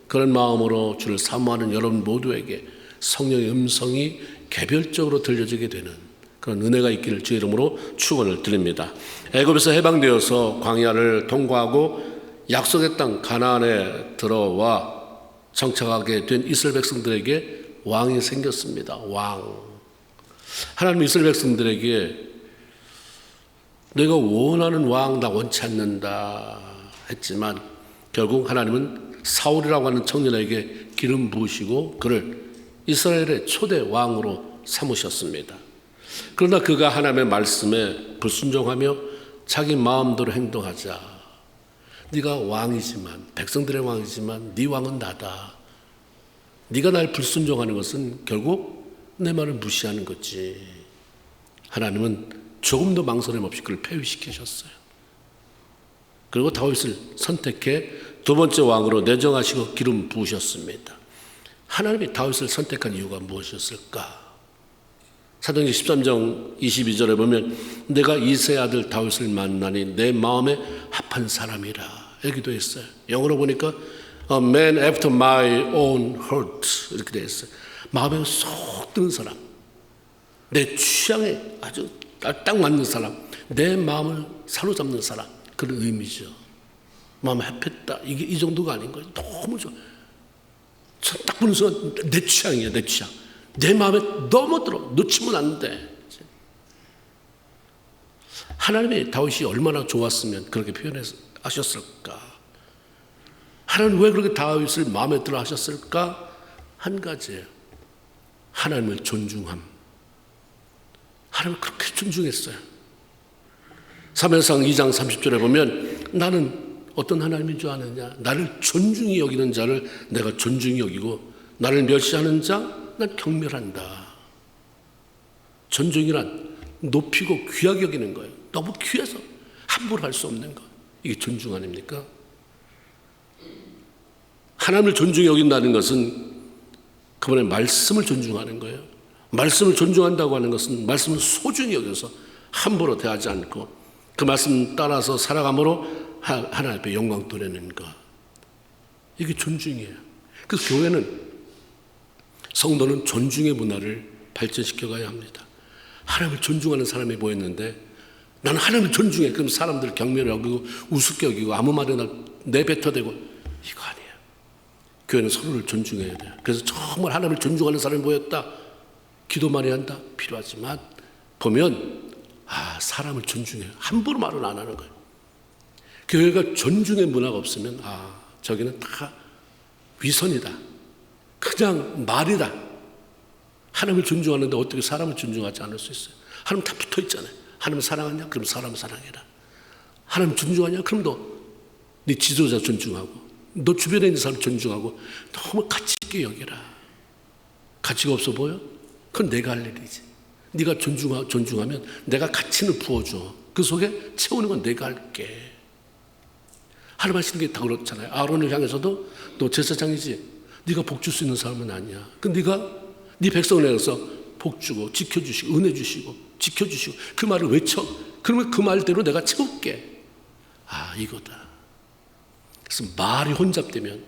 그런 마음으로 주를 사모하는 여러분 모두에게 성령의 음성이 개별적으로 들려지게 되는 그런 은혜가 있기를 주 이름으로 축원을 드립니다. 애굽에서 해방되어서 광야를 통과하고 약속의 땅 가나안에 들어와 정착하게 된 이스라엘 백성들에게 왕이 생겼습니다. 왕. 하나님 이스라엘 백성들에게 내가 원하는 왕 나 원치 않는다 했지만 결국 하나님은 사울이라고 하는 청년에게 기름 부으시고 그를 이스라엘의 초대 왕으로 삼으셨습니다. 그러나 그가 하나님의 말씀에 불순종하며 자기 마음대로 행동하자. 네가 왕이지만 백성들의 왕이지만 네 왕은 나다. 네가 날 불순종하는 것은 결국 내 말을 무시하는 거지. 하나님은 조금도 망설임 없이 그를 폐위시키셨어요. 그리고 다윗을 선택해 두 번째 왕으로 내정하시고 기름 부으셨습니다. 하나님이 다윗을 선택한 이유가 무엇이었을까? 사도행전 13장 22절에 보면 내가 이새의 아들 다윗을 만나니 내 마음에 합한 사람이라 여기도 있어요. 영어로 보니까 A man after my own heart 이렇게 되어 있어요. 마음에 쏙 드는 사람, 내 취향에 아주 딱 맞는 사람, 내 마음을 사로잡는 사람, 그런 의미죠. 마음에 합했다. 이게 이 정도가 아닌 거예요. 너무 좋아. 딱 보는 순간 내 취향이야, 내 취향. 내 마음에 너무 들어. 놓치면 안 돼. 하나님의 다윗이 얼마나 좋았으면 그렇게 표현하셨을까? 하나님 왜 그렇게 다윗을 마음에 들어 하셨을까? 한 가지예요. 하나님을 존중함. 하나님을 그렇게 존중했어요. 사무엘상 2장 30절에 보면 나는 어떤 하나님인 줄 아느냐? 나를 존중히 여기는 자를 내가 존중히 여기고 나를 멸시하는 자 난 경멸한다. 존중이란 높이고 귀하게 여기는 거예요. 너무 귀해서 함부로 할 수 없는 거. 이게 존중 아닙니까? 하나님을 존중히 여긴다는 것은 그분의 말씀을 존중하는 거예요. 말씀을 존중한다고 하는 것은 말씀을 소중히 여겨서 함부로 대하지 않고 그 말씀 따라서 살아감으로 하나님 앞에 영광 돌리는 것. 이게 존중이에요. 그래서 교회는 성도는 존중의 문화를 발전시켜 가야 합니다. 하나님을 존중하는 사람이 모였는데 나는 하나님을 존중해. 그럼 사람들 경멸을 여기고 우습게 여기고 아무 말이나 내뱉어대고 이거 아니에요. 교회는 서로를 존중해야 돼요. 그래서 정말 하나님을 존중하는 사람이 모였다. 기도 많이 한다. 필요하지만 보면 사람을 존중해요. 함부로 말은 안 하는 거예요. 교회가 존중의 문화가 없으면 저기는 다 위선이다. 그냥 말이다. 하나님을 존중하는데 어떻게 사람을 존중하지 않을 수 있어요? 하나님 다 붙어 있잖아요. 하나님 사랑하냐? 그럼 사람 사랑해라. 하나님 존중하냐? 그럼 너 네 지도자 존중하고 너 주변에 있는 사람 존중하고 너무 가치 있게 여겨라. 가치가 없어 보여? 그건 내가 할 일이지. 네가 존중하면 내가 가치를 부어줘. 그 속에 채우는 건 내가 할게. 하나님 하시는 게 다 그렇잖아요. 아론을 향해서도 너 제사장이지. 네가 복 줄 수 있는 사람은 아니야. 그 네가 네 백성을 향해서 복 주고 지켜주시고 은혜 주시고 지켜주시고 그 말을 외쳐. 그러면 그 말대로 내가 채울게. 이거다. 그래서 말이 혼잡되면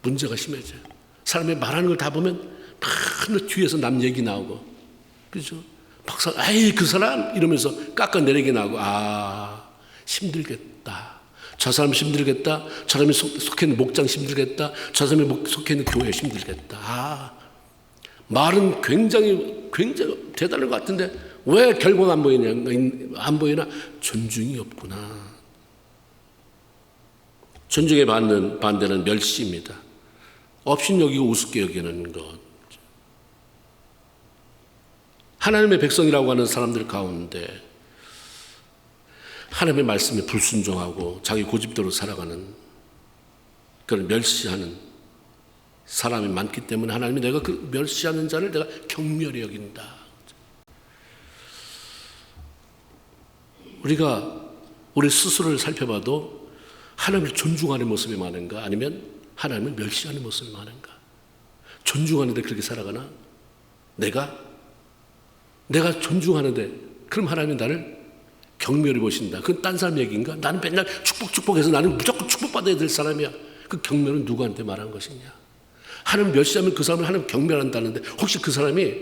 문제가 심해져요. 사람이 말하는 걸 다 보면 맨날 뒤에서 남 얘기 나오고 그죠? 박사 그 사람 이러면서 깎아내리게 나오고 힘들겠다. 저 사람 힘들겠다. 저 사람이 속해 있는 목장 힘들겠다. 저 사람이 속해 있는 교회 힘들겠다. 말은 굉장히 대단한 것 같은데 왜 결과가 안 보이나? 존중이 없구나. 존중의 반대는 멸시입니다. 업신여기고 우습게 여기는 것. 하나님의 백성이라고 하는 사람들 가운데 하나님의 말씀에 불순종하고 자기 고집대로 살아가는 그런 멸시하는 사람이 많기 때문에 하나님이 내가 그 멸시하는 자를 내가 경멸히 여긴다. 우리가 우리 스스로를 살펴봐도 하나님을 존중하는 모습이 많은가 아니면 하나님을 멸시하는 모습이 많은가? 존중하는데 그렇게 살아가나? 내가 존중하는데 그럼 하나님이 나를 경멸히 보신다. 그건 딴 사람 얘기인가? 나는 맨날 축복해서 나는 무조건 축복받아야 될 사람이야. 그 경멸은 누구한테 말한 것이냐? 하나님 멸시하면 그 사람을 하나님 경멸한다는데 혹시 그 사람이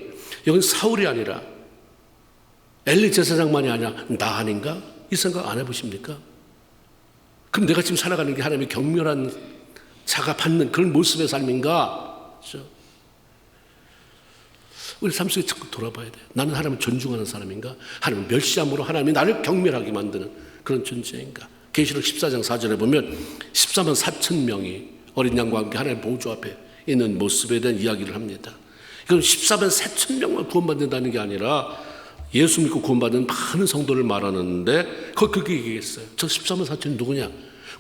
여긴 사울이 아니라 엘리 제사장만이 아니라 나 아닌가? 이 생각 안 해보십니까? 그럼 내가 지금 살아가는 게 하나님의 경멸한 자가 받는 그런 모습의 삶인가? 그렇죠? 우리 삶 속에 자꾸 돌아봐야 돼요. 나는 하나님을 존중하는 사람인가? 하나님을 멸시함으로 하나님이 나를 경멸하게 만드는 그런 존재인가? 계시록 14장 4절에 보면 14만 4천 명이 어린 양과 함께 하나님의 보좌 앞에 있는 모습에 대한 이야기를 합니다. 이건 14만 4천 명만 구원받는다는 게 아니라 예수 믿고 구원받은 많은 성도를 말하는데 거기 그렇게 얘기했어요. 저 14만 4천이 누구냐?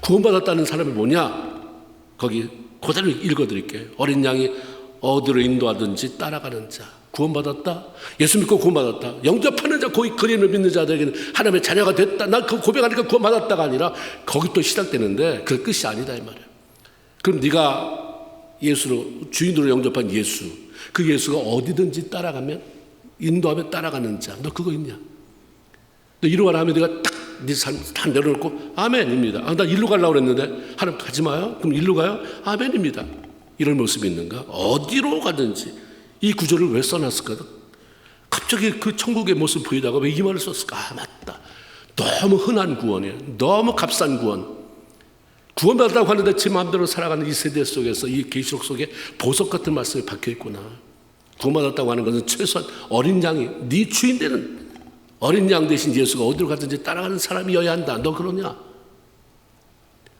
구원받았다는 사람이 뭐냐? 거기 그대로 읽어드릴게요. 어린 양이 어디로 인도하든지 따라가는 자. 구원받았다? 예수 믿고 구원받았다. 영접하는 자, 거기 그림을 믿는 자들에게는 하나님의 자녀가 됐다. 난 그 고백하니까 구원받았다가 아니라 거기 또 시작되는데 그 끝이 아니다 이 말이에요. 그럼 네가 예수로 주인으로 영접한 예수, 그 예수가 어디든지 따라가면 인도하면 따라가는 자, 너 그거 있냐? 너 이리 와라 하면 내가 딱 네 삶 다 내려놓고 아멘입니다. 나 일로 가려고 그랬는데 하나님 가지 마요? 그럼 일로 가요? 아멘입니다. 이런 모습이 있는가? 어디로 가든지 이 구절을 왜 써놨을까? 갑자기 그 천국의 모습 보이다가 왜 이 말을 썼을까? 아 맞다. 너무 흔한 구원이에요. 너무 값싼 구원. 구원받았다고 하는데 제 마음대로 살아가는 이 세대 속에서 이 계시록 속에 보석 같은 말씀이 박혀있구나. 구원받았다고 하는 것은 최소한 어린 양이 네 주인 되는 어린 양 대신 예수가 어디로 가든지 따라가는 사람이어야 한다. 너 그러냐?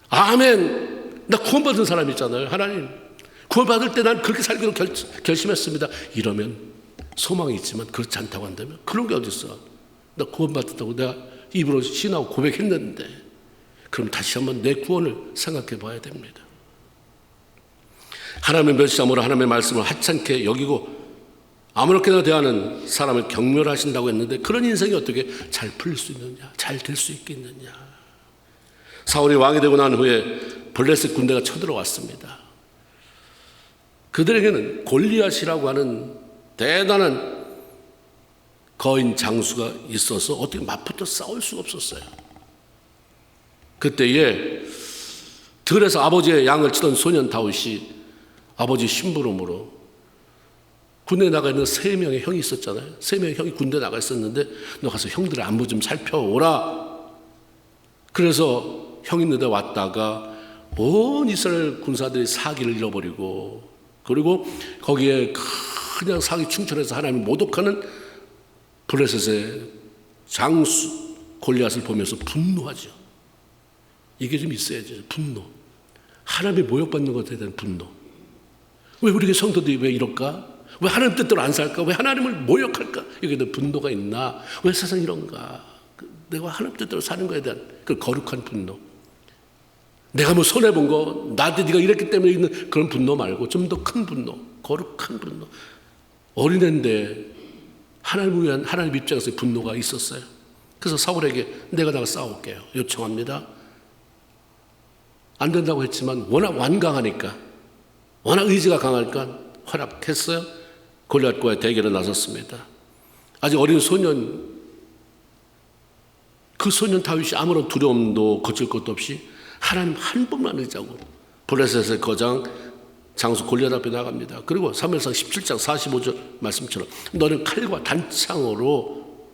아멘. 나 구원받은 사람 있잖아요. 하나님 구원받을 때 난 그렇게 살기로 결심했습니다. 이러면 소망이 있지만 그렇지 않다고 한다면 그런 게 어디 있어? 나 구원받았다고 내가 입으로 신하고 고백했는데 그럼 다시 한번 내 구원을 생각해 봐야 됩니다. 하나님의 멸시함으로 하나님의 말씀을 하찮게 여기고 아무렇게나 대하는 사람을 경멸하신다고 했는데 그런 인생이 어떻게 잘 풀릴 수 있느냐, 잘 될 수 있겠느냐. 사울이 왕이 되고 난 후에 블레셋 군대가 쳐들어왔습니다. 그들에게는 골리앗이라고 하는 대단한 거인 장수가 있어서 어떻게 맞붙어 싸울 수가 없었어요. 그때에 들에서 아버지의 양을 치던 소년 다윗이 아버지 심부름으로 군대에 나가 있는 3명의 형이 있었잖아요. 3명의 형이 군대에 나가 있었는데 너 가서 형들의 안부 좀 살펴오라. 그래서 형 있는 데 왔다가 온 이스라엘 군사들이 사기를 잃어버리고 그리고 거기에 그냥 사기 충천해서 하나님을 모독하는 블레셋의 장수 골리앗을 보면서 분노하죠. 이게 좀 있어야죠. 분노. 하나님이 모욕받는 것에 대한 분노. 왜 우리 성도들이 왜 이럴까? 왜 하나님 뜻대로 안 살까? 왜 하나님을 모욕할까? 여기에 대한 분노가 있나? 왜 세상이 이런가? 내가 하나님 뜻대로 사는 것에 대한 그 거룩한 분노. 내가 뭐 손해본 거 나한테 네가 이랬기 때문에 있는 그런 분노 말고 좀 더 큰 분노, 거룩한 분노. 어린애인데 하나님을 위한 하나님 입장에서의 분노가 있었어요. 그래서 사울에게 내가 나가 싸울게요. 요청합니다. 안 된다고 했지만 워낙 완강하니까 워낙 의지가 강하니까 허락했어요. 골리앗과의 대결에 나섰습니다. 아직 어린 소년, 그 소년 다윗이 아무런 두려움도 거칠 것도 없이 하나님 한 분만 의지하고 블레셋의 거장 장수 골리앗 앞에 나갑니다. 그리고 사무엘상 17장 45절 말씀처럼 너는 칼과 단창으로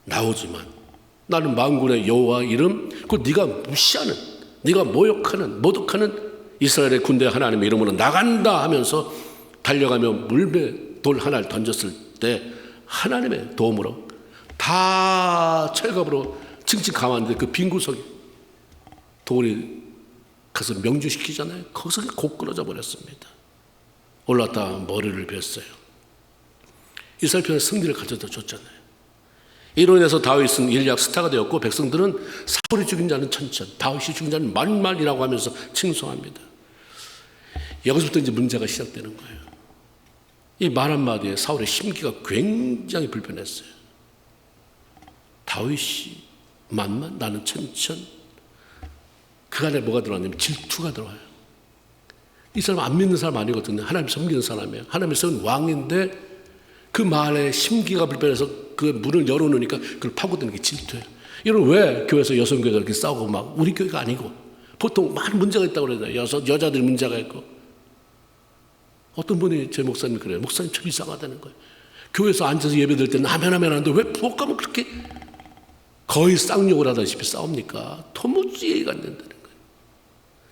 나오지만 나는 만군의 여호와 이름 그 네가 무시하는 네가 모욕하는 모독하는 이스라엘의 군대 하나님의 이름으로 나간다 하면서 달려가며 물배 돌 하나를 던졌을 때 하나님의 도움으로 다 철갑으로 칭칭 감았는데 그 빈 구석에 돌이 가서 명주시키잖아요. 거기서 곧 끊어져 버렸습니다. 올라왔다 머리를 베었어요. 이스라엘 편에 승리를 가져다 줬잖아요. 이로 인해서 다윗은 일약 스타가 되었고 백성들은 사울이 죽인 자는 천천, 다윗이 죽인 자는 만만이라고 하면서 칭송합니다. 여기서부터 이제 문제가 시작되는 거예요. 이 말 한마디에 사울의 심기가 굉장히 불편했어요. 다윗이 만만, 나는 천천. 그 안에 뭐가 들어왔냐면 질투가 들어와요. 이 사람 안 믿는 사람 아니거든요. 하나님 섬기는 사람이에요. 하나님의 세운 왕인데 그 말에 심기가 불편해서 그 문을 열어놓으니까 그걸 파고드는 게 질투예요. 이런 왜 교회에서 여성교회가 이렇게 싸우고 막 우리 교회가 아니고 보통 많은 문제가 있다고 그러잖아요. 여자들이 문제가 있고. 어떤 분이 제 목사님 그래요. 목사님 참 이상하다는 거예요. 교회에서 앉아서 예배드릴 때는 아멘 하는데 왜 부엌 가면 그렇게 거의 쌍욕을 하다시피 싸웁니까? 도무지 이해가 안 된다는 거예요.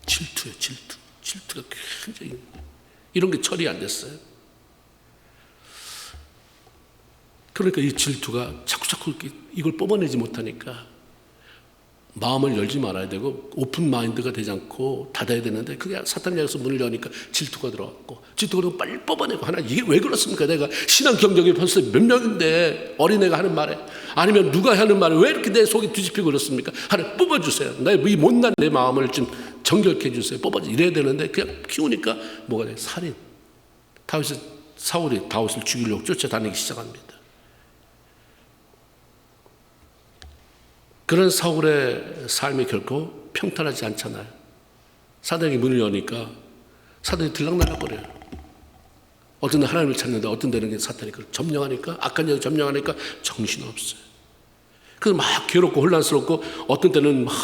질투예요, 질투. 질투가 굉장히 이런 게 처리 안 됐어요. 그러니까 이 질투가 자꾸 이걸 뽑아내지 못하니까 마음을 열지 말아야 되고 오픈 마인드가 되지 않고 닫아야 되는데 그게 사탄이 여기서 문을 여니까 질투가 들어왔고 질투가 들어오고 빨리 뽑아내고 하나 이게 왜 그렇습니까? 내가 신앙 경력이 벌써 몇 명인데 어린애가 하는 말에 아니면 누가 하는 말에 왜 이렇게 내 속이 뒤집히고 그렇습니까? 하나 뽑아주세요. 이 못난 내 마음을 좀 정결케 해주세요. 뽑아주세요. 이래야 되는데 그냥 키우니까 뭐가 돼? 살인. 사울이 다윗을 죽이려고 쫓아다니기 시작합니다. 그런 사울의 삶이 결코 평탄하지 않잖아요. 사단이 문을 여니까 사단이 들락날락거려요. 어떤 데 하나님을 찾는데 어떤 데는 사탄이 그걸 점령하니까 악한 영이 점령하니까 정신없어요. 그래서 막 괴롭고 혼란스럽고 어떤 때는 막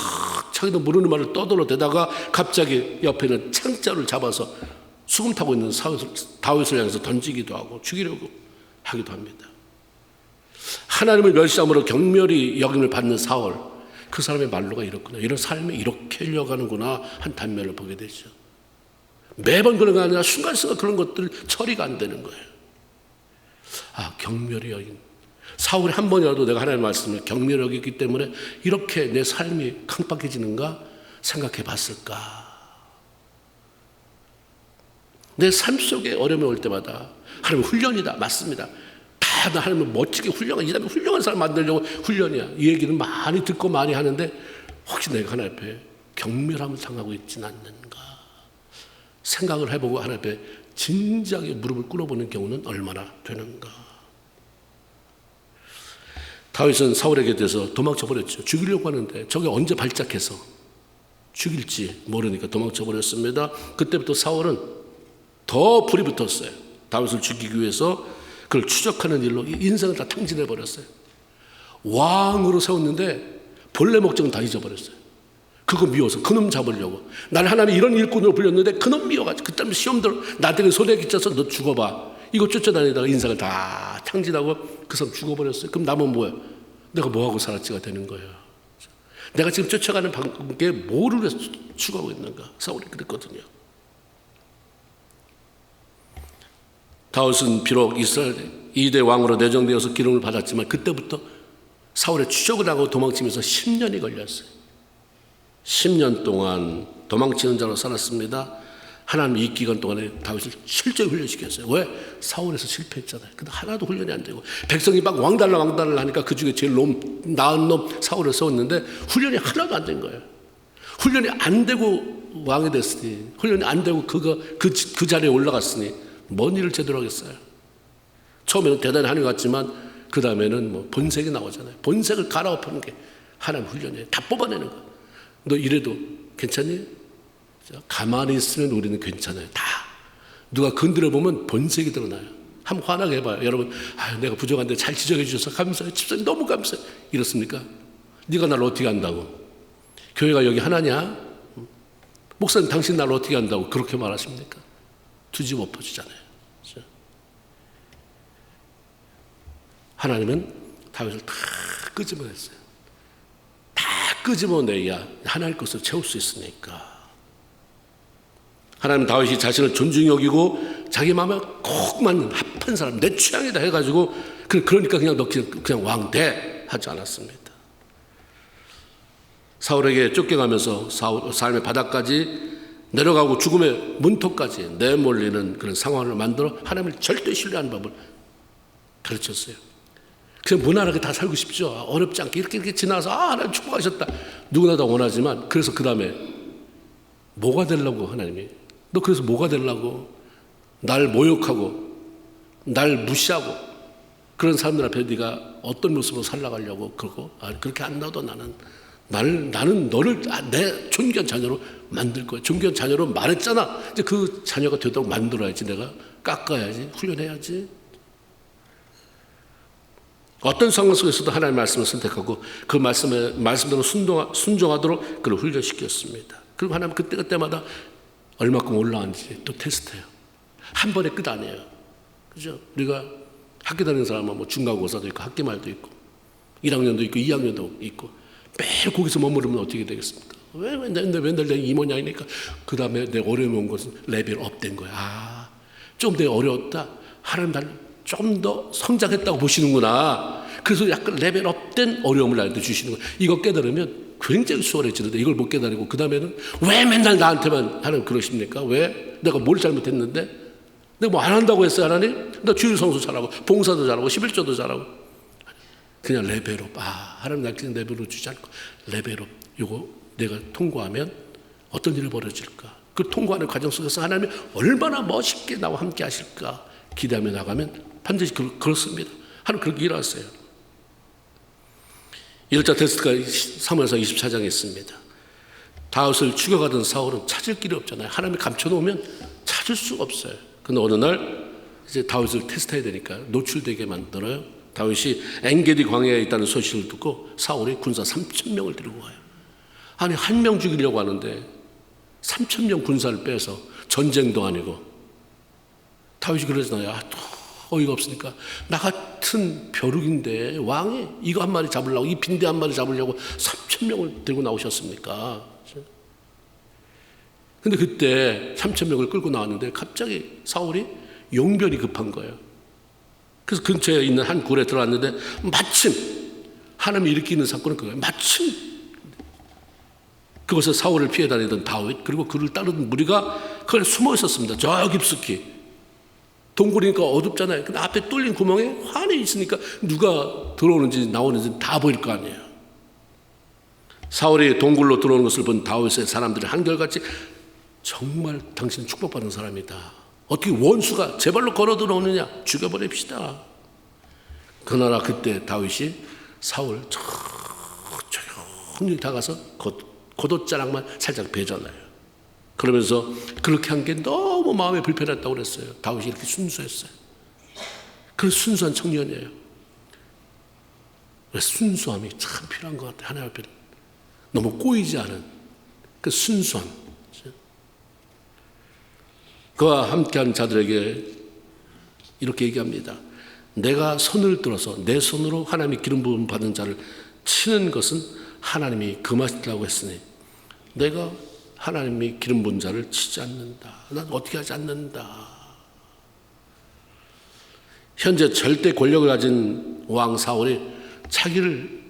자기도 모르는 말을 떠들어대다가 갑자기 옆에 있는 창자를 잡아서 수금 타고 있는 다윗을 향해서 던지기도 하고 죽이려고 하기도 합니다. 하나님을 멸시함으로 경멸히 여김을 받는 사울, 그 사람의 말로가 이렇구나, 이런 삶이 이렇게 흘려가는구나 한 단면을 보게 되죠. 매번 그런 게 아니라 순간순간 그런 것들 처리가 안 되는 거예요. 경멸히 여김. 사울이 한 번이라도 내가 하나님의 말씀을 경멸히 여기기 때문에 이렇게 내 삶이 깜빡해지는가 생각해 봤을까. 내 삶 속에 어려움이 올 때마다 하나님 훈련이다. 맞습니다. 다 하나님은 멋지게 이 다음에 훌륭한 사람 만들려고 훈련이야. 이 얘기는 많이 듣고 많이 하는데 혹시 내가 하나님 앞에 경멸함을 당하고 있지는 않는가 생각을 해보고 하나님 앞에 진지하게 무릎을 꿇어보는 경우는 얼마나 되는가. 다윗은 사울에게 대해서 도망쳐버렸죠. 죽이려고 하는데 저게 언제 발작해서 죽일지 모르니까 도망쳐버렸습니다. 그때부터 사울은 더 불이 붙었어요. 다윗을 죽이기 위해서 그걸 추적하는 일로 인생을 다 탕진해버렸어요. 왕으로 세웠는데 본래 목적은 다 잊어버렸어요. 그거 미워서 그놈 잡으려고. 나를 하나님이 이런 일꾼으로 불렸는데 그놈 미워가지고 그때 시험대로 나한테 손에 끼쳐서 너 죽어봐. 이거 쫓아다니다가 인생을 다 탕진하고 그 사람 죽어버렸어요. 그럼 남은 뭐야? 내가 뭐하고 살았지가 되는 거예요. 내가 지금 쫓아가는 방법에 뭐를 위해서 추구하고 있는가. 사울이 그랬거든요. 다윗은 비록 이스라엘 2대 왕으로 내정되어서 기름을 받았지만 그때부터 사울의 추적을 하고 도망치면서 10년이 걸렸어요. 10년 동안 도망치는 자로 살았습니다. 하나님 이 기간 동안에 다윗을 실제로 훈련시켰어요. 왜? 사울에서 실패했잖아요. 근데 하나도 훈련이 안 되고 백성이 막 왕달을 하니까 그 중에 제일 나은 놈 사울을 세웠는데 훈련이 하나도 안 된 거예요. 훈련이 안 되고 왕이 됐으니, 훈련이 안 되고 그 자리에 올라갔으니 뭔 일을 제대로 하겠어요. 처음에는 대단히 하는 것 같지만 그 다음에는 뭐 본색이 나오잖아요. 본색을 갈아엎는 게 하나님 훈련이에요. 다 뽑아내는 거. 너 이래도 괜찮니? 가만히 있으면 우리는 괜찮아요. 다. 누가 건드려 보면 본색이 드러나요. 한번 화나게 해봐요. 여러분, 내가 부족한데 잘 지적해 주셔서 감사해요. 집사님 너무 감사해요. 이렇습니까? 네가 나를 어떻게 안다고? 교회가 여기 하나냐? 목사님 당신 나를 어떻게 안다고 그렇게 말하십니까? 뒤집어 엎어주잖아요. 그렇죠? 하나님은 다윗을 다 끄집어냈어요. 다 끄집어내야 하나님 것을 채울 수 있으니까. 하나님 다윗이 자신을 존중히 여기고 자기 마음에 꼭 맞는 합한 사람, 내 취향이다 해가지고 그러니까 그냥 너 그냥 왕대 하지 않았습니다. 사울에게 쫓겨가면서 삶의 바닥까지 내려가고 죽음의 문턱까지 내몰리는 그런 상황을 만들어 하나님을 절대 신뢰하는 법을 가르쳤어요. 그냥 무난하게 다 살고 싶죠. 어렵지 않게 이렇게 지나서 하나님 축복하셨다. 누구나 다 원하지만 그래서 그 다음에 뭐가 되려고 하나님이 너 그래서 뭐가 되려고 날 모욕하고 날 무시하고 그런 사람들 앞에 네가 어떤 모습으로 살아가려고 그러고 그렇게 안 나도 나는 너를 내 존귀한 자녀로 만들 거야. 존귀한 자녀로 말했잖아. 이제 그 자녀가 되도록 만들어야지. 내가 깎아야지. 훈련해야지. 어떤 상황 속에서도 하나님의 말씀을 선택하고 그 말씀대로 순종하도록 그를 훈련시켰습니다. 그리고 하나님 그때마다 얼마큼 올라왔는지 또 테스트해요. 한 번에 끝 아니에요. 그죠? 우리가 학교 다니는 사람은 뭐 중간고사도 있고 학기말도 있고 1학년도 있고 2학년도 있고 매일 거기서 머무르면 어떻게 되겠습니까? 왜 맨날 내 이모냐니까 그 다음에 내 어려움이 온 것은 레벨업 된 거야. 좀 더 어려웠다. 하나님 나를 좀 더 성장했다고 보시는구나. 그래서 약간 레벨업된 어려움을 나한테 주시는 거야. 이거 깨달으면 굉장히 수월해지는데 이걸 못 깨달고 그 다음에는 왜 맨날 나한테만 하나님 그러십니까? 왜? 내가 뭘 잘못했는데? 내가 뭐 안 한다고 했어요 하나님? 나 주일 성수 잘하고 봉사도 잘하고 11조도 잘하고 그냥 레벨업. 하나님 나 그냥 레벨업 주지 않고 레벨업. 이거 내가 통과하면 어떤 일이 벌어질까? 그 통과하는 과정 속에서 하나님이 얼마나 멋있게 나와 함께 하실까? 기대하며 나가면 반드시 그렇습니다. 하나님 그렇게 일하세요. 1차 테스트가 사무엘서 24장에 있습니다. 다윗을 죽여가던 사울은 찾을 길이 없잖아요. 하나님이 감춰놓으면 찾을 수가 없어요. 근데 어느 날 이제 다윗을 테스트해야 되니까 노출되게 만들어요. 다윗이 엔게디 광야에 있다는 소식을 듣고 사울이 군사 3,000명을 데리고 가요. 아니 한 명 죽이려고 하는데 3,000명 군사를 빼서 전쟁도 아니고 다윗이 그러잖아요. 또 어이가 없으니까 나 같은 벼룩인데 왕이 이거 한 마리 잡으려고 이 빈대 한 마리 잡으려고 3,000명을 들고 나오셨습니까? 근데 그때 3,000명을 끌고 나왔는데 갑자기 사울이 용변이 급한 거예요. 그래서 근처에 있는 한 굴에 들어왔는데 마침 하나님이 일으키는 사건은 그거예요. 마침 그것을 사울을 피해 다니던 다윗 그리고 그를 따르던 무리가 그걸 숨어 있었습니다. 저 깊숙이. 동굴이니까 어둡잖아요. 근데 앞에 뚫린 구멍에 환히 있으니까 누가 들어오는지 나오는지 다 보일 거 아니에요. 사울이 동굴로 들어오는 것을 본 다윗의 사람들이 한결같이 정말 당신은 축복받은 사람이다. 어떻게 원수가 제 발로 걸어 들어오느냐? 죽여버립시다. 그러나 그때 다윗이 사울 조용히 다가서 겉옷자락만 살짝 베잖아요. 그러면서 그렇게 한 게 너무 마음에 불편했다고 그랬어요. 다윗이 이렇게 순수했어요. 그런 순수한 청년이에요. 순수함이 참 필요한 것 같아요. 하나님 앞에는 너무 꼬이지 않은 그 순수함. 그와 함께한 자들에게 이렇게 얘기합니다. 내가 손을 들어서 내 손으로 하나님의 기름 부음 받은 자를 치는 것은 하나님이 금하시라고 했으니 내가 하나님이 기름 부은 자를 치지 않는다. 난 어떻게 하지 않는다. 현재 절대 권력을 가진 왕 사울이 자기를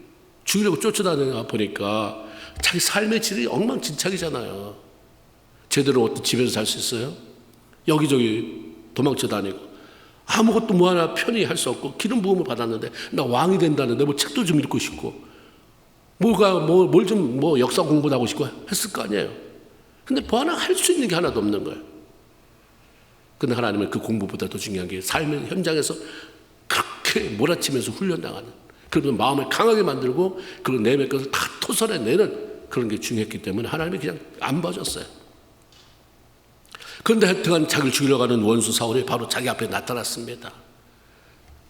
죽이려고 쫓아다니다 보니까 자기 삶의 질이 엉망진창이잖아요. 제대로 어떤 집에서 살 수 있어요? 여기저기 도망쳐 다니고 아무것도 뭐 하나 편히 할 수 없고 기름 부음을 받았는데 나 왕이 된다는데 뭐 책도 좀 읽고 싶고 뭘 좀 역사 공부도 하고 싶고 했을 거 아니에요. 근데 뭐 하나 할 수 있는 게 하나도 없는 거예요. 근데 하나님은 그 공부보다 더 중요한 게 삶의 현장에서 그렇게 몰아치면서 훈련당하는 그러면 마음을 강하게 만들고 그리고 내면 것을 다 토설해내는 그런 게 중요했기 때문에 하나님이 그냥 안 봐줬어요. 그런데 하여튼 자기를 죽이려고 하는 원수 사울이 바로 자기 앞에 나타났습니다.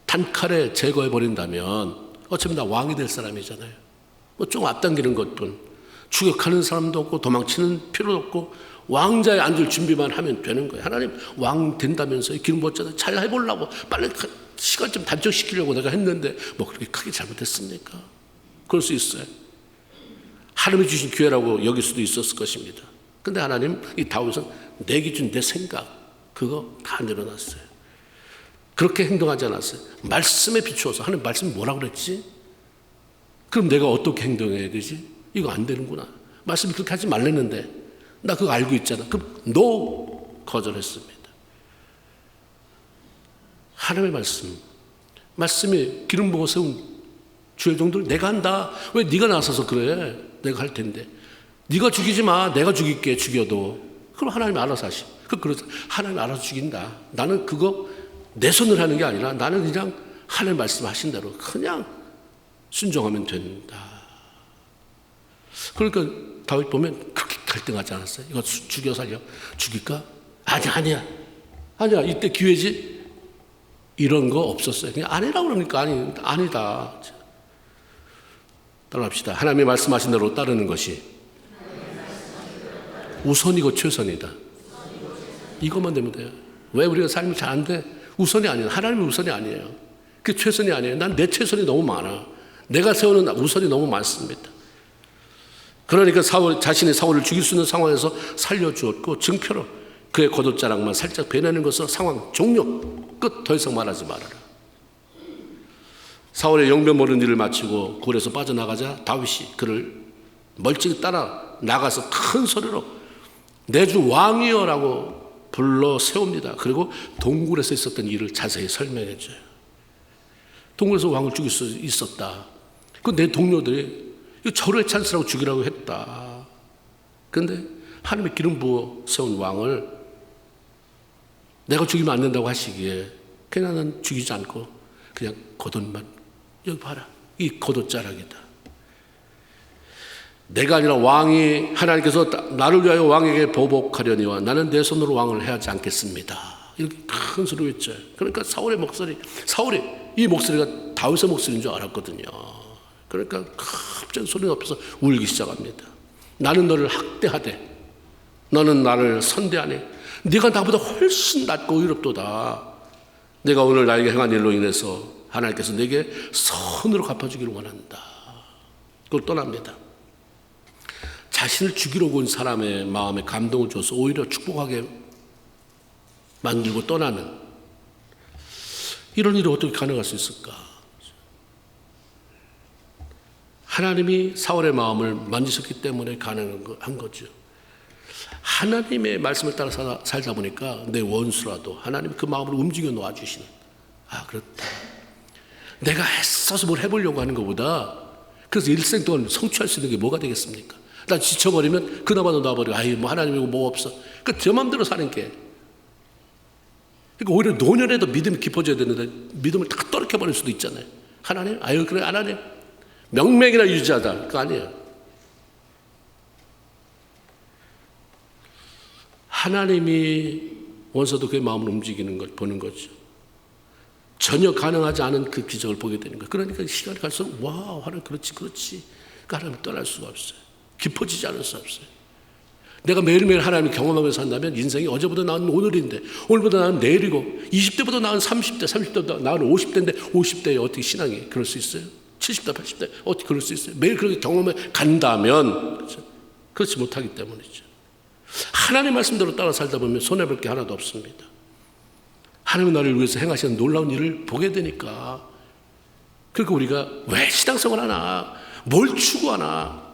단칼에 제거해버린다면 어차피 나 왕이 될 사람이잖아요. 뭐 좀 앞당기는 것뿐 추격하는 사람도 없고 도망치는 필요도 없고 왕자에 앉을 준비만 하면 되는 거예요. 하나님 왕 된다면서 기름 부었잖아요. 잘 해보려고 빨리 시간 좀 단축시키려고 내가 했는데 뭐 그렇게 크게 잘못했습니까? 그럴 수 있어요. 하나님이 주신 기회라고 여길 수도 있었을 것입니다. 근데 하나님 이 다윗은 내 기준 내 생각 그거 다 내려놨어요. 그렇게 행동하지 않았어요. 말씀에 비추어서 하나님 말씀이 뭐라고 그랬지? 그럼 내가 어떻게 행동해야 되지? 이거 안 되는구나. 말씀이 그렇게 하지 말랬는데 나 그거 알고 있잖아. 그럼 no 거절했습니다. 하나님의 말씀이 기름 부어 세운 주의 종들 내가 한다. 왜 네가 나서서 그래? 내가 할 텐데. 네가 죽이지 마. 내가 죽일게. 죽여도. 그럼 하나님이 알아서 하시. 그래서 하나님이 알아서 죽인다. 나는 그거 내 손을 하는 게 아니라 나는 그냥 하나님 말씀하신 대로 그냥 순종하면 된다. 그러니까 다윗 보면 그렇게 갈등하지 않았어요. 이거 죽여 살려? 죽일까? 아니야. 이때 기회지. 이런 거 없었어요. 그냥 아니라고 그러니까 아니다. 따라합시다. 하나님이 말씀하신 대로 따르는 것이 우선이고 최선이다. 이것만 되면 돼요. 왜 우리가 삶이 잘 안 돼? 우선이 아니에요. 하나님이 우선이 아니에요. 그게 최선이 아니에요. 난 내 최선이 너무 많아. 내가 세우는 우선이 너무 많습니다. 그러니까 자신이 사울을 죽일 수 있는 상황에서 살려주었고, 증표로 그의 겉옷자락만 살짝 베내는 것으로 상황 종료, 끝. 더 이상 말하지 말아라. 사울의 영변 모르는 일을 마치고 굴에서 빠져나가자 다윗이 그를 멀찍이 따라 나가서 큰 소리로 내 주 왕이여라고 불러 세웁니다. 그리고 동굴에서 있었던 일을 자세히 설명해 줘요. 동굴에서 왕을 죽일 수 있었다. 그 내 동료들이 절호의 찬스라고 죽이라고 했다. 그런데 하나님의 기름 부어 세운 왕을 내가 죽이면 안 된다고 하시기에 그냥 난 죽이지 않고 그냥 겉옷만, 여기 봐라, 이 겉옷자락이다. 내가 아니라 왕이, 하나님께서 나를 위하여 왕에게 보복하려니와 나는 내 손으로 왕을 해하지 않겠습니다. 이렇게 큰 소리로 외쳐요. 그러니까 사울의 목소리, 사울이 이 목소리가 다윗의 목소리인 줄 알았거든요. 그러니까 갑자기 소리 높여서 울기 시작합니다. 나는 너를 학대하되 너는 나를 선대하네. 네가 나보다 훨씬 낫고 의롭도다. 내가 오늘 나에게 행한 일로 인해서 하나님께서 내게 선으로 갚아주기를 원한다. 그걸 떠납니다. 자신을 죽이러 온 사람의 마음에 감동을 줘서 오히려 축복하게 만들고 떠나는 이런 일이 어떻게 가능할 수 있을까? 하나님이 사울의 마음을 만지셨기 때문에 가능한 거죠. 하나님의 말씀을 따라 살다 보니까 내 원수라도 하나님이 그 마음을 움직여 놓아주시는, 아, 그렇다. 내가 애써서 뭘 해보려고 하는 것보다, 그래서 일생 동안 성취할 수 있는 게 뭐가 되겠습니까? 난 지쳐버리면 그나마도 놔버리고, 아이, 뭐 하나님이고 뭐 없어. 그러니까 제 마음대로 사는 게. 그러니까 오히려 노년에도 믿음이 깊어져야 되는데 믿음을 다 떨어뜨려버릴 수도 있잖아요. 하나님? 아유, 그래, 안 하네. 명맥이나 유지하다. 그거 아니에요. 하나님이 원서도 그의 마음을 움직이는 걸 보는 거죠. 전혀 가능하지 않은 그 기적을 보게 되는 거예요. 그러니까 시간이 갈수록 와, 하나님 그렇지. 그러니까 하나님을 떠날 수가 없어요. 깊어지지 않을 수 없어요. 내가 매일매일 하나님을 경험하면서 산다면 인생이 어제보다 나은 오늘인데, 오늘보다 나은 내일이고, 20대보다 나은 30대, 30대보다 나은 50대인데 50대에 어떻게 신앙이 그럴 수 있어요? 70대, 80대 어떻게 그럴 수 있어요? 매일 그렇게 경험해 간다면, 그렇죠? 그렇지 못하기 때문이죠. 하나님 말씀대로 따라 살다 보면 손해볼 게 하나도 없습니다. 하나님은 나를 위해서 행하시는 놀라운 일을 보게 되니까. 그러니까 우리가 왜 신앙생활 하나, 뭘 추구하나,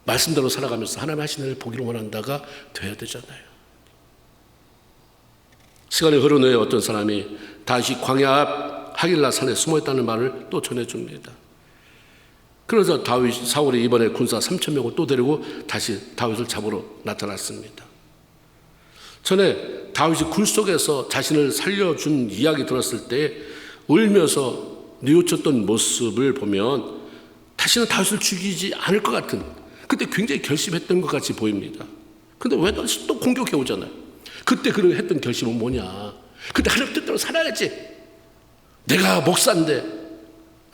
말씀대로 살아가면서 하나님 하시는 일을 보기를 원한다가 돼야 되잖아요. 시간이 흐른 후에 어떤 사람이 다시 광야 앞 하길라 산에 숨어있다는 말을 또 전해줍니다. 그래서 사울이 이번에 군사 3,000명을 또 데리고 다시 다윗을 잡으러 나타났습니다. 전에 다윗이 굴 속에서 자신을 살려준 이야기 들었을 때 울면서 뉘우쳤던 모습을 보면 다시는 다윗을 죽이지 않을 것 같은, 그때 굉장히 결심했던 것 같이 보입니다. 근데 왜 다시 또 공격해 오잖아요. 그때 그 했던 결심은 뭐냐? 그때 하나님 뜻대로 살아야지. 내가 목사인데,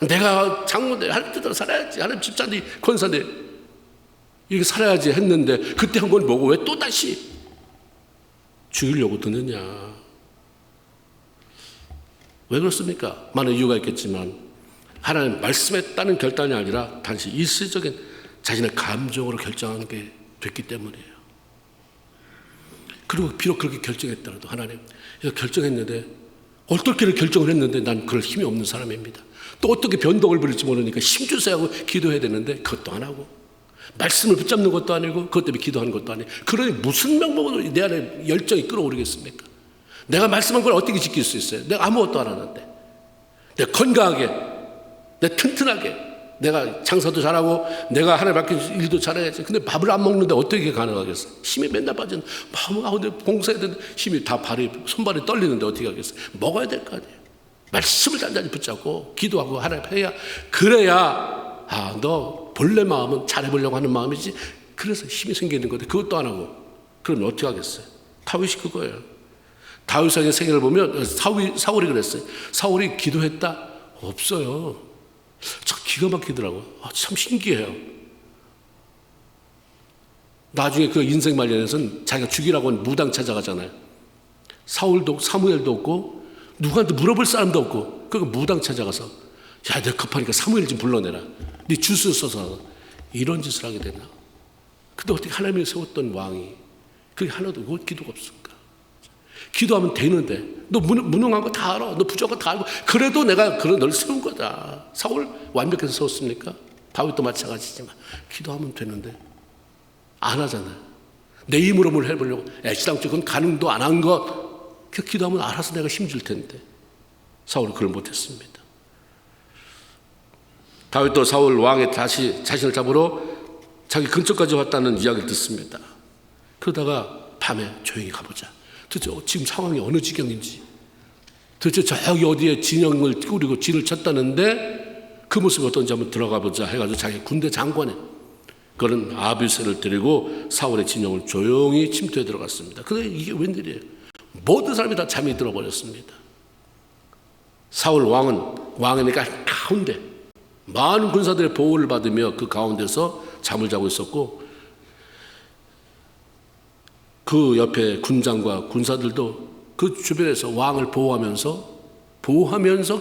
내가 장로인데 하나님 뜻대로 살아야지. 하나님 집사인데 권사인데 이렇게 살아야지 했는데, 그때 한 건 뭐고 왜 또 다시 죽이려고 드느냐? 왜 그렇습니까? 많은 이유가 있겠지만 하나님 말씀했다는 결단이 아니라 단지 일시적인 자신의 감정으로 결정한 게 됐기 때문이에요. 그리고 비록 그렇게 결정했더라도 하나님, 이거 결정했는데 어떻게 결정을 했는데 난 그럴 힘이 없는 사람입니다. 또 어떻게 변덕을 부릴지 모르니까 힘주세요 하고 기도해야 되는데 그것도 안 하고, 말씀을 붙잡는 것도 아니고 그것 때문에 기도하는 것도 아니고, 그러니 무슨 방법으로 내 안에 열정이 끌어오르겠습니까? 내가 말씀한 걸 어떻게 지킬 수 있어요? 내가 아무것도 안 하는데. 내가 건강하게, 내가 튼튼하게, 내가 장사도 잘하고 내가 하나님 맡긴 일도 잘해야지. 근데 밥을 안 먹는데 어떻게 가능하겠어? 힘이 맨날 빠지는, 근데 봉사해야 되는데 힘이 다 손발이 떨리는데 어떻게 하겠어? 먹어야 될 거 아니에요. 말씀을 단단히 붙잡고 기도하고 하나님 해야, 그래야 너 본래 마음은 잘해보려고 하는 마음이지, 그래서 힘이 생기는 건데 그것도 안 하고 그러면 어떻게 하겠어요? 다윗이 그거예요. 다윗의 생애를 보면 사울이 그랬어요. 사울이 기도했다? 없어요. 참 기가 막히더라고요. 참 신기해요. 나중에 그 인생 말년에서는 자기가 죽이라고 하는 무당 찾아가잖아요. 사울도 사무엘도 없고 누구한테 물어볼 사람도 없고 그러니까 무당 찾아가서 야, 내가 급하니까 사무엘 좀 불러내라. 네 주스 써서 이런 짓을 하게 되나. 근데 어떻게 하나님이 세웠던 왕이 그게 하나도 왜 기도가 없을까? 기도하면 되는데 너 무능한 거 다 알아. 너 부족한 거 다 알고 그래도 내가 널 세운 거다. 사울 완벽해서 세웠습니까? 다윗도 마찬가지지만 기도하면 되는데 안 하잖아요. 내 힘으로 뭘 해보려고 애시당초 가능도 안 한 것 그 기도하면 알아서 내가 힘줄 텐데 사울은 그걸 못했습니다. 다윗도 사울 왕의 다시 자신을 잡으러 자기 근처까지 왔다는 이야기를 듣습니다. 그러다가 밤에 조용히 가보자. 도대체 지금 상황이 어느 지경인지, 도대체 저기 어디에 진영을 꾸리고 진을 쳤다는데 그 모습이 어떤지 한번 들어가 보자 해가지고 자기 군대 장관에 그런 아비새를 데리고 사울의 진영을 조용히 침투해 들어갔습니다. 근데 이게 웬일이에요? 모든 사람이 다 잠이 들어버렸습니다. 사울 왕이니까 가운데 많은 군사들의 보호를 받으며 그 가운데서 잠을 자고 있었고 그 옆에 군장과 군사들도 그 주변에서 왕을 보호하면서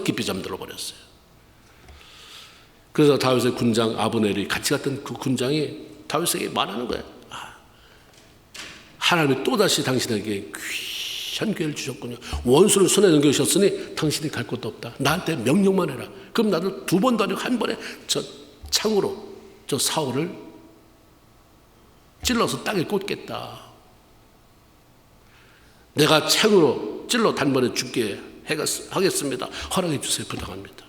깊이 잠들어 버렸어요. 그래서 다윗의 군장 아브넬이 같이 갔던 그 군장이 다윗에게 말하는 거예요. 하나님이 또다시 당신에게 귀한 기회를 주셨군요. 원수를 손에 넘겨주셨으니 당신이 갈 곳도 없다. 나한테 명령만 해라. 그럼 나도 2번도 아니고 한 번에 저 창으로 저 사울을 찔러서 땅에 꽂겠다. 내가 창으로 찔러 단번에 죽게 하겠습니다. 허락해 주세요. 부탁합니다.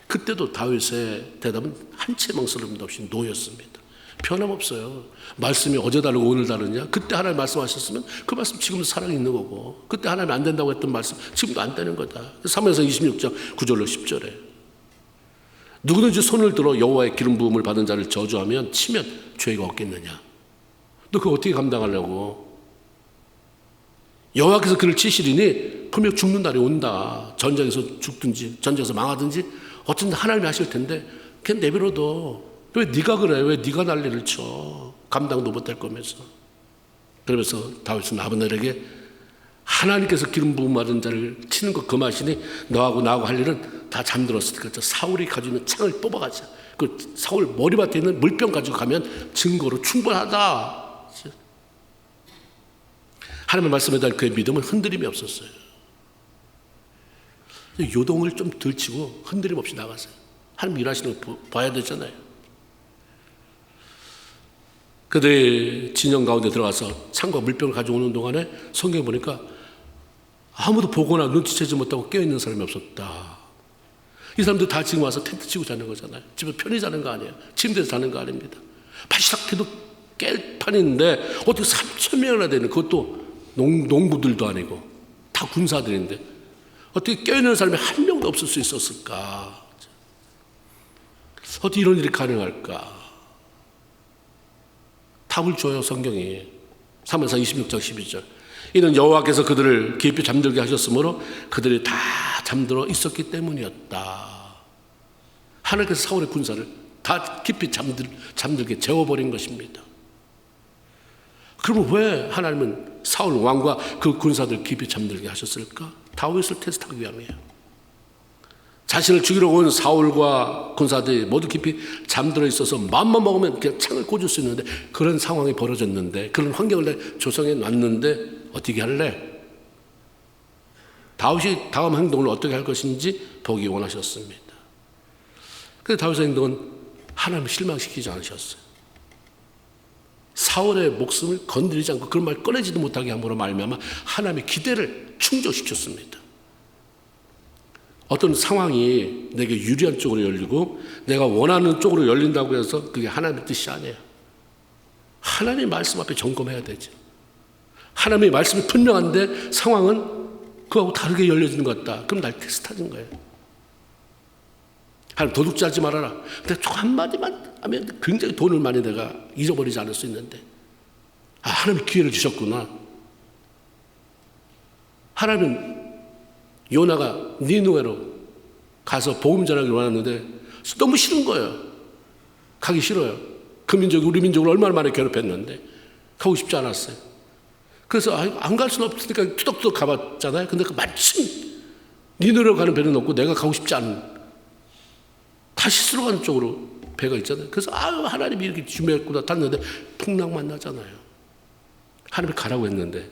그때도 다윗의 대답은 한 채 망설임도 없이 노였습니다. 변함없어요. 말씀이 어제 다르고 오늘 다르냐? 그때 하나님 말씀하셨으면 그 말씀 지금도 살아 있는 거고 그때 하나님 안 된다고 했던 말씀 지금도 안 되는 거다. 사무엘상 26장 9절로 10절에 누구든지 손을 들어 여호와의 기름 부음을 받은 자를 저주하면 치면 죄가 없겠느냐? 너 그거 어떻게 감당하려고? 여호와께서 그를 치시리니 분명 죽는 날이 온다. 전쟁에서 죽든지 전쟁에서 망하든지 어쨌든 하나님이 하실 텐데 그냥 내버려둬. 왜 네가 그래? 왜 네가 난리를 쳐? 감당도 못할 거면서. 그러면서 다윗은 아브넬에게 하나님께서 기름 부음 받은 자를 치는 것 그만이니 너하고 나하고 할 일은 다 잠들었으니까 저 사울이 가지고 있는 창을 뽑아가자. 그 사울 머리맡에 있는 물병 가지고 가면 증거로 충분하다. 하나님의 말씀에 대한 그의 믿음은 흔들림이 없었어요. 요동을 좀 들치고 흔들림 없이 나갔어요. 하나님 일하시는 거 봐야 되잖아요. 그들의 진영 가운데 들어가서 창과 물병을 가져오는 동안에 성경에 보니까 아무도 보거나 눈치채지 못하고 깨어있는 사람이 없었다. 이 사람들 다 지금 와서 텐트 치고 자는 거잖아요. 집에 편히 자는 거 아니에요. 침대에서 자는 거 아닙니다. 바시락해도 깰 판인데 어떻게 3,000명이나 되는 그것도 농부들도 아니고 다 군사들인데 어떻게 깨어있는 사람이 한 명도 없을 수 있었을까? 어떻게 이런 일이 가능할까? 답을 줘요, 성경이. 사무엘상 26장 12절. 이는 여호와께서 그들을 깊이 잠들게 하셨으므로 그들이 다 잠들어 있었기 때문이었다. 하나님께서 사울의 군사를 다 깊이 잠들게 재워버린 것입니다. 그러면 왜 하나님은 사울 왕과 그 군사들 깊이 잠들게 하셨을까? 다윗을 테스트하기 위함이에요. 자신을 죽이러 온 사울과 군사들이 모두 깊이 잠들어 있어서 마음만 먹으면 그냥 창을 꽂을 수 있는데 그런 상황이 벌어졌는데 그런 환경을 조성해 놨는데 어떻게 할래? 다윗이 다음 행동을 어떻게 할 것인지 보기 원하셨습니다. 그런데 다윗의 행동은 하나님을 실망시키지 않으셨어요. 사울의 목숨을 건드리지 않고 그런 말 꺼내지도 못하게 함으로 말미암아 하나님의 기대를 충족시켰습니다. 어떤 상황이 내게 유리한 쪽으로 열리고 내가 원하는 쪽으로 열린다고 해서 그게 하나님의 뜻이 아니에요. 하나님의 말씀 앞에 점검해야 되죠. 하나님의 말씀이 분명한데 상황은 그거하고 다르게 열려지는 것 같다. 그럼 날 테스트하는 거예요. 하나님 도둑질하지 말아라. 근데 총 한마디만 하면 굉장히 돈을 많이 내가 잊어버리지 않을 수 있는데 하나님 기회를 주셨구나. 하나님은 요나가 니느웨로 가서 복음 전하기를 원했는데 너무 싫은 거예요. 가기 싫어요. 그 민족이 우리 민족을 얼마나 많이 괴롭혔는데 가고 싶지 않았어요. 그래서 안 갈 수는 없으니까 투덕투덕 가봤잖아요. 근데 마침 니느러 가는 배는 없고 내가 가고 싶지 않은 다시스로 가는 쪽으로 배가 있잖아요. 그래서 하나님이 이렇게 준비했구나 탔는데 풍랑 만나잖아요. 하나님이 가라고 했는데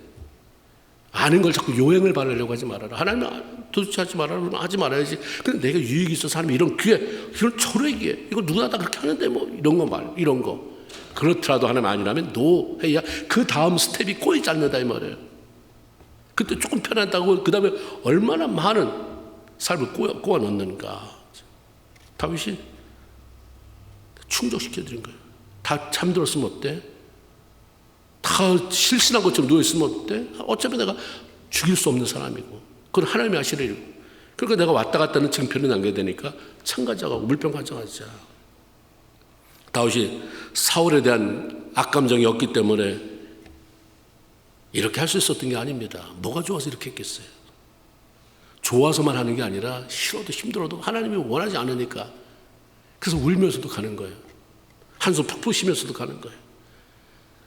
아는 걸 자꾸 요행을 바라려고 하지 말아라. 하나님은 도대체 하지 말아라. 그러면 하지 말아야지. 근데 내가 유익이 있어서 사람이 이런 기회, 이런 초래기에 이거 누구나 다 그렇게 하는데 뭐 이런 거 말, 이런 거. 그렇더라도 하나님 아니라면 노 해야 그 다음 스텝이 꼬이지 않는다 이 말이에요. 그때 조금 편하다고 그 다음에 얼마나 많은 삶을 꼬아 넣는가. 다윗이 충족시켜드린 거예요. 다 잠들었으면 어때? 다 실신한 것처럼 누워있으면 어때? 어차피 내가 죽일 수 없는 사람이고 그건 하나님이 하시는 일이고 그러니까 내가 왔다 갔다 하는 증표를 남겨야 되니까 창 가져가고 물병 가져가자. 다윗이 사울에 대한 악감정이 없기 때문에 이렇게 할 수 있었던 게 아닙니다. 뭐가 좋아서 이렇게 했겠어요? 좋아서만 하는 게 아니라 싫어도 힘들어도 하나님이 원하지 않으니까 그래서 울면서도 가는 거예요. 한숨 푹푹 쉬면서도 가는 거예요.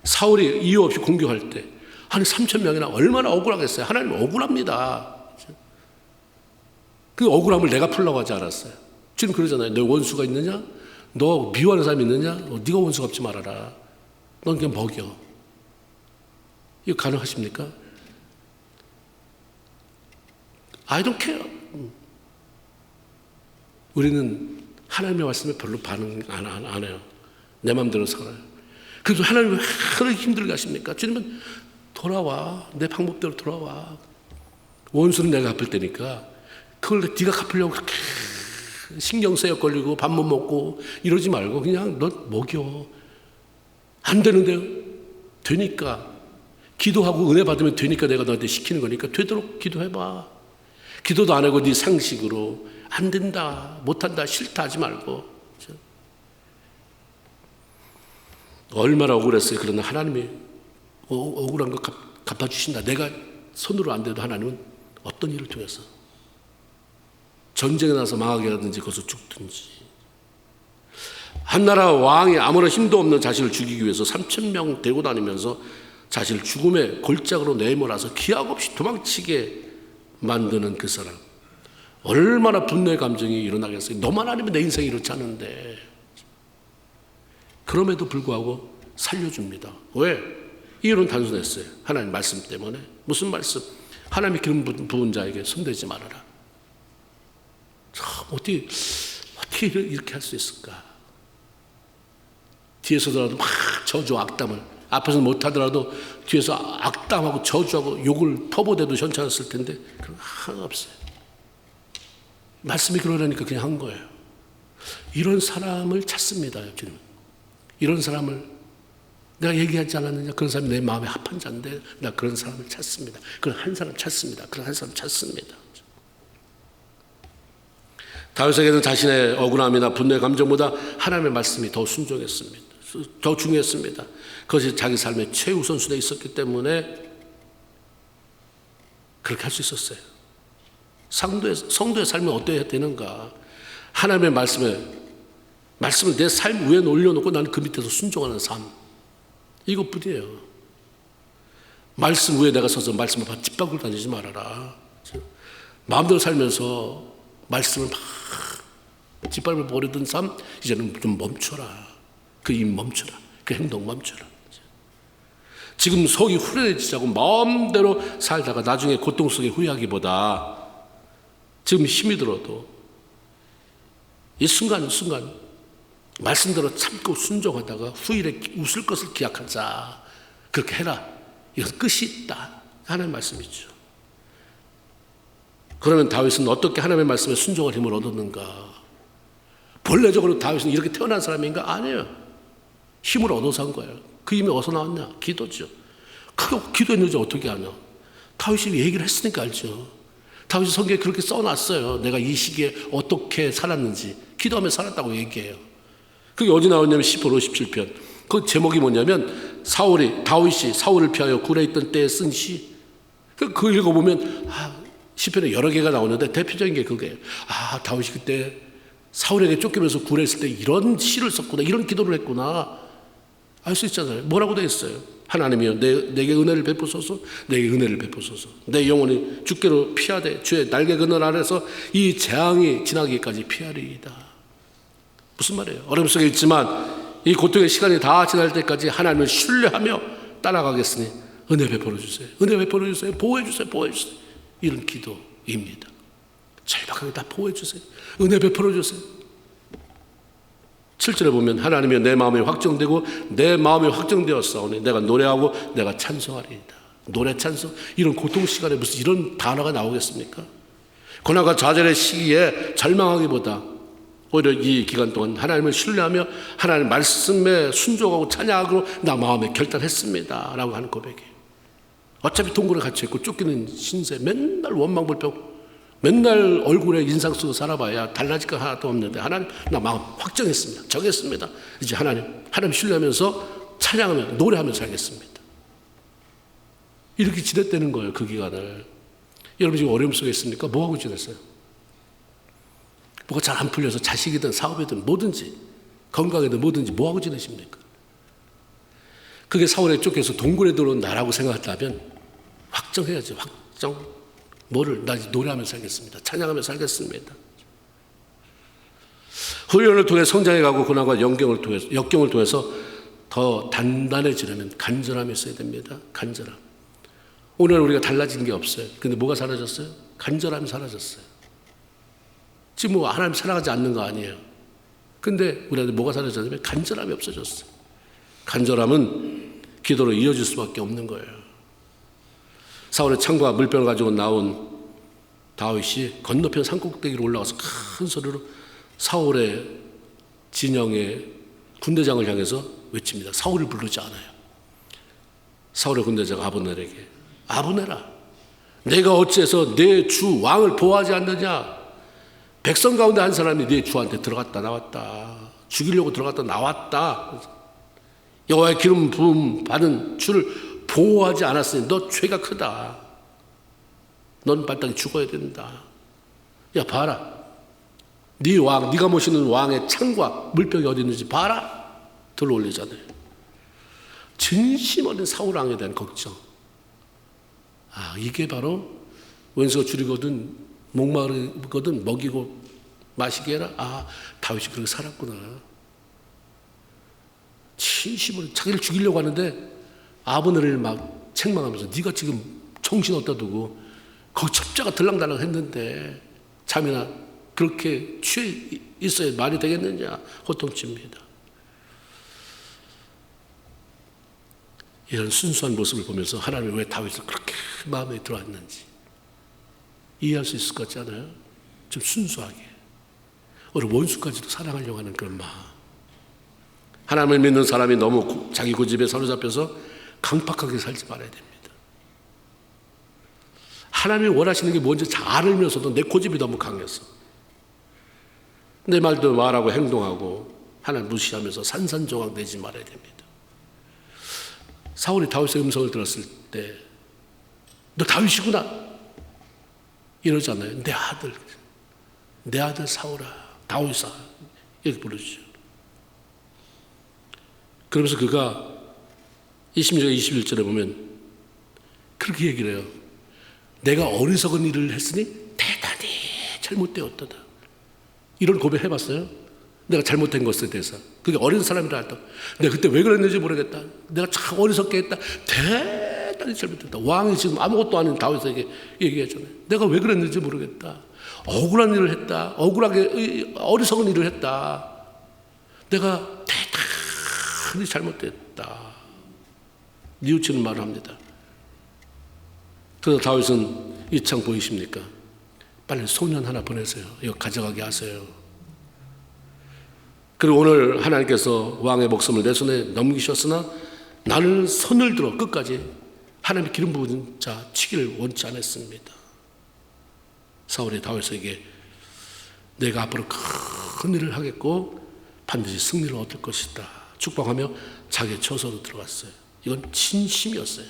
사울이 이유 없이 공격할 때 한 3,000명이나 얼마나 억울하겠어요. 하나님 억울합니다. 그 억울함을 내가 풀려고 하지 않았어요. 지금 그러잖아요. 너 원수가 있느냐? 너 미워하는 사람이 있느냐? 네가 원수가 없지 말아라. 넌 그냥 먹여. 이거 가능하십니까? I don't care. 우리는 하나님의 말씀에 별로 반응 안 해요. 내 마음대로 살아요. 그래서 하나님이 왜 그렇게 힘들게 하십니까? 주님은 돌아와. 내 방법대로 돌아와. 원수는 내가 갚을 테니까 그걸 네가 갚으려고 그렇게 신경 쓰여 걸리고 밥 못 먹고 이러지 말고 그냥 너 먹여. 안 되는데요? 되니까. 기도하고 은혜 받으면 되니까 내가 너한테 시키는 거니까 되도록 기도해봐. 기도도 안 하고 네 상식으로 안 된다, 못한다, 싫다 하지 말고. 얼마나 억울했어요. 그러나 하나님이 억울한 거 갚아주신다. 내가 손으로 안 돼도 하나님은 어떤 일을 통해서 전쟁에 나서 망하게 하든지 거기서 죽든지. 한나라 왕이 아무런 힘도 없는 자신을 죽이기 위해서 3,000명 데리고 다니면서 자신을 죽음의 골짜기로 내몰아서 기약 없이 도망치게 만드는 그 사람. 얼마나 분노의 감정이 일어나겠어요. 너만 아니면 내 인생이 이렇지 않은데. 그럼에도 불구하고 살려줍니다. 왜? 이유는 단순했어요. 하나님 말씀 때문에. 무슨 말씀? 하나님이 기름 부은 자에게 손대지 말아라. 참 어떻게 이렇게 할 수 있을까? 뒤에서라도 막 저주 악담을, 앞에서는 못하더라도 뒤에서 악담하고 저주하고 욕을 퍼부어대도 괜찮았을 텐데 그런 거 하나 없어요. 말씀이 그러려니까 그냥 한 거예요. 이런 사람을 찾습니다. 주님은. 이런 사람을 내가 얘기하지 않았느냐? 그런 사람이 내 마음에 합한 자인데 나 그런 사람을 찾습니다. 그런 한 사람 찾습니다. 그런 한 사람 찾습니다. 다윗에게는 자신의 억울함이나 분노의 감정보다 하나님의 말씀이 더 순종했습니다. 더 중요했습니다. 그것이 자기 삶의 최우선순위에 있었기 때문에 그렇게 할 수 있었어요. 성도의 삶이 어때야 되는가? 하나님의 말씀을 내 삶 위에 올려놓고 나는 그 밑에서 순종하는 삶. 이것뿐이에요. 말씀 위에 내가 서서 말씀 앞에 뒷바퀴를 다니지 말아라. 마음대로 살면서 말씀을 막 뒷발을 버리던 삶 이제는 좀 멈춰라. 그 입 멈춰라. 그 행동 멈춰라. 지금 속이 후련해지자고 마음대로 살다가 나중에 고통 속에 후회하기보다 지금 힘이 들어도 이 순간 말씀대로 참고 순종하다가 후일에 웃을 것을 기약하자. 그렇게 해라. 이건 끝이 있다. 하나님의 말씀이죠. 그러면 다윗은 어떻게 하나님의 말씀에 순종할 힘을 얻었는가? 본래적으로 다윗은 이렇게 태어난 사람인가? 아니에요. 힘을 얻어서 한 거예요. 그 힘이 어디서 나왔냐? 기도죠. 그거 기도했는지 어떻게 아냐? 다윗이 얘기를 했으니까 알죠. 다윗이 성경에 그렇게 써놨어요. 내가 이 시기에 어떻게 살았는지 기도하며 살았다고 얘기해요. 그게 어디 나오냐면 10편 57편. 그 제목이 뭐냐면 다윗이 사울을 피하여 굴에 있던 때에 쓴 시. 그 읽어보면 시편에 여러 개가 나오는데 대표적인 게 그거예요. 다윗이 그때 사울에게 쫓기면서 굴에 있을 때 이런 시를 썼구나. 이런 기도를 했구나. 알 수 있잖아요. 뭐라고 되어 있어요? 하나님이여 내게 은혜를 베푸소서. 내게 은혜를 베푸소서. 내 영혼이 주께로 피하되 주의 날개 그늘 아래서 이 재앙이 지나기까지 피하리이다. 무슨 말이에요? 어려움 속에 있지만 이 고통의 시간이 다 지날 때까지 하나님을 신뢰하며 따라가겠으니 은혜 베풀어 주세요. 은혜 베풀어 주세요. 보호해 주세요. 보호해 주세요. 이런 기도입니다. 절박하게 다 보호해 주세요. 은혜 베풀어 주세요. 7절에 보면 하나님이여 내 마음이 확정되고 내 마음이 확정되었사오니 내가 노래하고 내가 찬송하리이다. 노래 찬송, 이런 고통 시간에 무슨 이런 단어가 나오겠습니까? 고난과 좌절의 시기에 절망하기보다 오히려 이 기간 동안 하나님을 신뢰하며 하나님 말씀에 순종하고 찬양하고 나 마음에 결단했습니다 라고 하는 고백이에요. 어차피 동굴에 갇혀있고 쫓기는 신세, 맨날 원망불평, 맨날 얼굴에 인상 쓰고 살아봐야 달라질 거 하나도 없는데 하나님 나 마음 확정했습니다. 정했습니다. 이제 하나님 신뢰하면서 찬양하며 노래하며 살겠습니다. 이렇게 지냈다는 거예요. 그 기간을. 여러분 지금 어려움 속에 있습니까? 뭐하고 지냈어요? 뭐가 잘 안 풀려서 자식이든 사업이든 뭐든지 건강이든 뭐든지 뭐하고 지내십니까? 그게 사울에 쫓겨서 동굴에 들어온 나라고 생각한다면 확정해야지. 확정. 뭐를? 나 노래하며 살겠습니다. 찬양하며 살겠습니다. 훈련을 통해 성장해가고 고난과 역경을 통해서 더 단단해지려면 간절함이 있어야 됩니다. 간절함. 오늘 우리가 달라진 게 없어요. 근데 뭐가 사라졌어요? 간절함이 사라졌어요. 지금 뭐 하나님 사랑하지 않는 거 아니에요. 근데 우리한테 뭐가 사라졌냐면 간절함이 없어졌어요. 간절함은 기도로 이어질 수밖에 없는 거예요. 사울의 창과 물병을 가지고 나온 다윗이 건너편 산꼭대기로 올라가서 큰 소리로 사울의 진영의 군대장을 향해서 외칩니다. 사울을 부르지 않아요. 사울의 군대장 아브넬에게 아브넬아, 내가 어찌해서 내 주 왕을 보호하지 않느냐? 백성 가운데 한 사람이 네 주한테 들어갔다 나왔다. 죽이려고 들어갔다 나왔다. 여호와의 기름 부음 받은 주를 보호하지 않았으니 너 죄가 크다. 넌 마땅히 죽어야 된다. 야 봐라. 네 왕, 네가 모시는 왕의 창과 물병이 어디 있는지 봐라. 들어 올리잖아요. 진심 어린 사울 왕에 대한 걱정. 아, 이게 바로 원수가 줄이거든 목마르거든 먹이고 마시게 해라. 아, 다윗이 그렇게 살았구나. 진심으로 자기를 죽이려고 하는데 아브넬을 막 책망하면서 네가 지금 정신 어디다 두고 거기 첩자가 들랑달랑 했는데 잠이나 그렇게 취해 있어야 말이 되겠느냐. 호통칩니다. 이런 순수한 모습을 보면서 하나님이 왜 다윗을 그렇게 마음에 들어왔는지 이해할 수 있을 것 같지 않아요? 좀 순수하게 우리 원수까지도 사랑하려고 하는 그런 마음. 하나님을 믿는 사람이 너무 자기 고집에 사로잡혀서 강팍하게 살지 말아야 됩니다. 하나님이 원하시는 게 뭔지 잘 알면서도 내 고집이 너무 강해서 내 말도 말하고 행동하고 하나님 무시하면서 산산조각내지 말아야 됩니다. 사울이 다윗의 음성을 들었을 때 너 다윗이구나 이러잖아요. 내 아들 사울아, 다윗아 이렇게 부르죠. 그러면서 그가 20절 21절에 보면 그렇게 얘기를 해요. 내가 어리석은 일을 했으니 대단히 잘못되었도다. 이런 고백 해봤어요? 내가 잘못된 것에 대해서. 그게 어린 사람이라 했다. 내가 그때 왜 그랬는지 모르겠다. 내가 참 어리석게 했다. 대단히 잘못했다. 왕이 지금 아무것도 아닌 다윗에게 얘기했잖아요. 내가 왜 그랬는지 모르겠다. 억울한 일을 했다. 억울하게 어리석은 일을 했다. 내가 대단히 잘못됐다. 뉘우치는 말을 합니다. 그래서 다윗은 이 창 보이십니까? 빨리 소년 하나 보내세요. 이거 가져가게 하세요. 그리고 오늘 하나님께서 왕의 목숨을 내 손에 넘기셨으나 나는 손을 들어 끝까지 하나님의 기름 부은 자 치기를 원치 않았습니다. 사울이 다윗에게 내가 앞으로 큰 일을 하겠고 반드시 승리를 얻을 것이다 축복하며 자기의 처소로 들어갔어요. 이건 진심이었어요.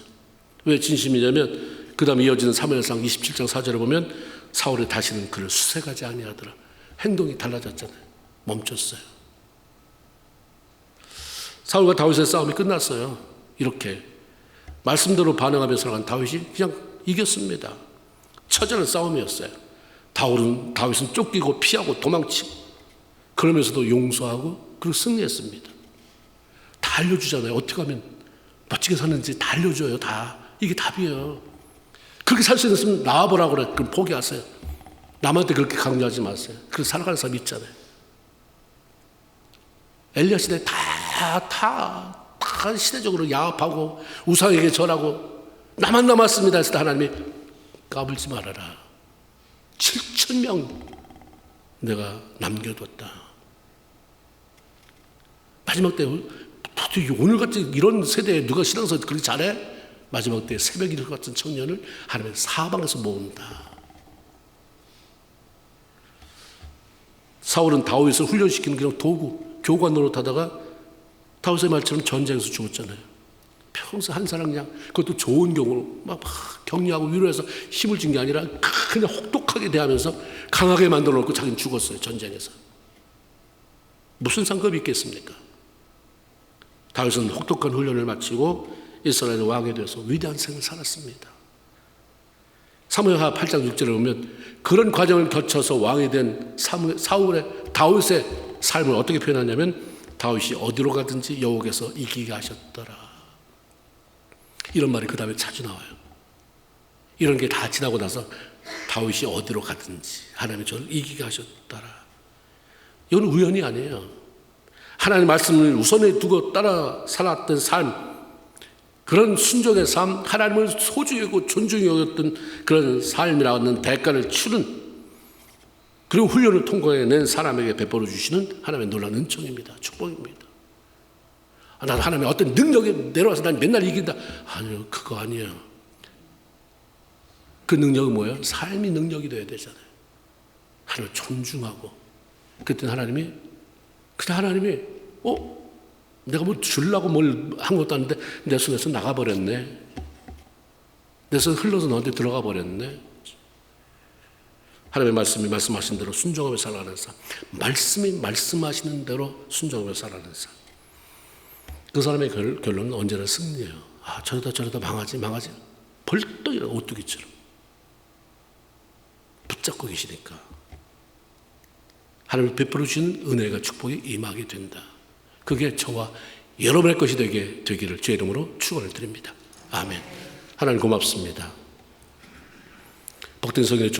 왜 진심이냐면 그 다음 이어지는 사무엘상 27장 4절에 보면 사울이 다시는 그를 수색하지 아니하더라. 행동이 달라졌잖아요. 멈췄어요. 사울과 다윗의 싸움이 끝났어요. 이렇게 말씀대로 반응하면서 나간 다윗이 그냥 이겼습니다. 처절한 싸움이었어요. 다윗은 쫓기고 피하고 도망치고 그러면서도 용서하고 그리고 승리했습니다. 다 알려주잖아요. 어떻게 하면 멋지게 사는지 다 알려줘요. 다. 이게 답이에요. 그렇게 살 수 있으면 나와보라고 그래. 그럼 포기하세요. 남한테 그렇게 강요하지 마세요. 그렇게 살아가는 사람 있잖아요. 엘리야 시대에 다 시대적으로 야합하고 우상에게 절하고 나만 남았습니다 했을 때 하나님이 까불지 말아라. 7,000명 내가 남겨뒀다. 마지막 때 오늘같이 이런 세대에 누가 신앙생활 그렇게 잘해? 마지막 때 새벽 일 같은 청년을 하나님의 사방에서 모은다. 사울은 다윗을 훈련시키는 그냥 도구, 교관 노릇하다가 다윗의 말처럼 전쟁에서 죽었잖아요. 평소 한 사람 그냥 그것도 좋은 경우로 막 격려하고 위로해서 힘을 준 게 아니라 그냥 혹독하게 대하면서 강하게 만들어 놓고 자기는 죽었어요. 전쟁에서. 무슨 상급이 있겠습니까? 다윗은 혹독한 훈련을 마치고 이스라엘의 왕이 되어서 위대한 생을 살았습니다. 사무엘하 8장 6절에 보면 그런 과정을 거쳐서 왕이 된 다윗의 삶을 어떻게 표현하냐면 다윗이 어디로 가든지 여호와께서 이기게 하셨더라. 이런 말이 그 다음에 자주 나와요. 이런 게 다 지나고 나서 다윗이 어디로 가든지 하나님이 저를 이기게 하셨더라. 이건 우연이 아니에요. 하나님의 말씀을 우선에 두고 따라 살았던 삶, 그런 순종의 삶, 하나님을 소중히 여기고 존중히 여겼던 그런 삶이라는 대가를 치른 그리고 훈련을 통과해낸 사람에게 베풀어 주시는 하나님의 놀라운 은총입니다. 축복입니다. 난 하나님의 어떤 능력이 내려와서 난 맨날 이긴다. 아니요, 그거 아니에요. 그 능력은 뭐예요? 삶이 능력이 되어야 되잖아요. 하나님을 존중하고 그때 하나님이 내가 뭐 주려고 뭘 한 것도 아닌데 내 손에서 나가버렸네. 내 손 흘러서 너한테 들어가 버렸네. 하나님의 말씀이 말씀하신 대로 순종하며 살아가는 삶, 말씀이 말씀하시는 대로 순종하며 살아가는 삶, 그 사람의 결론은 언제나 승리예요. 저러다 망하지 벌떡 일어나 오뚜기처럼 붙잡고 계시니까 하나님이 베풀어 주신 은혜가 축복이 임하게 된다. 그게 저와 여러분의 것이 되기를 주의 이름으로 축원을 드립니다. 아멘. 하나님 고맙습니다. 복된 성의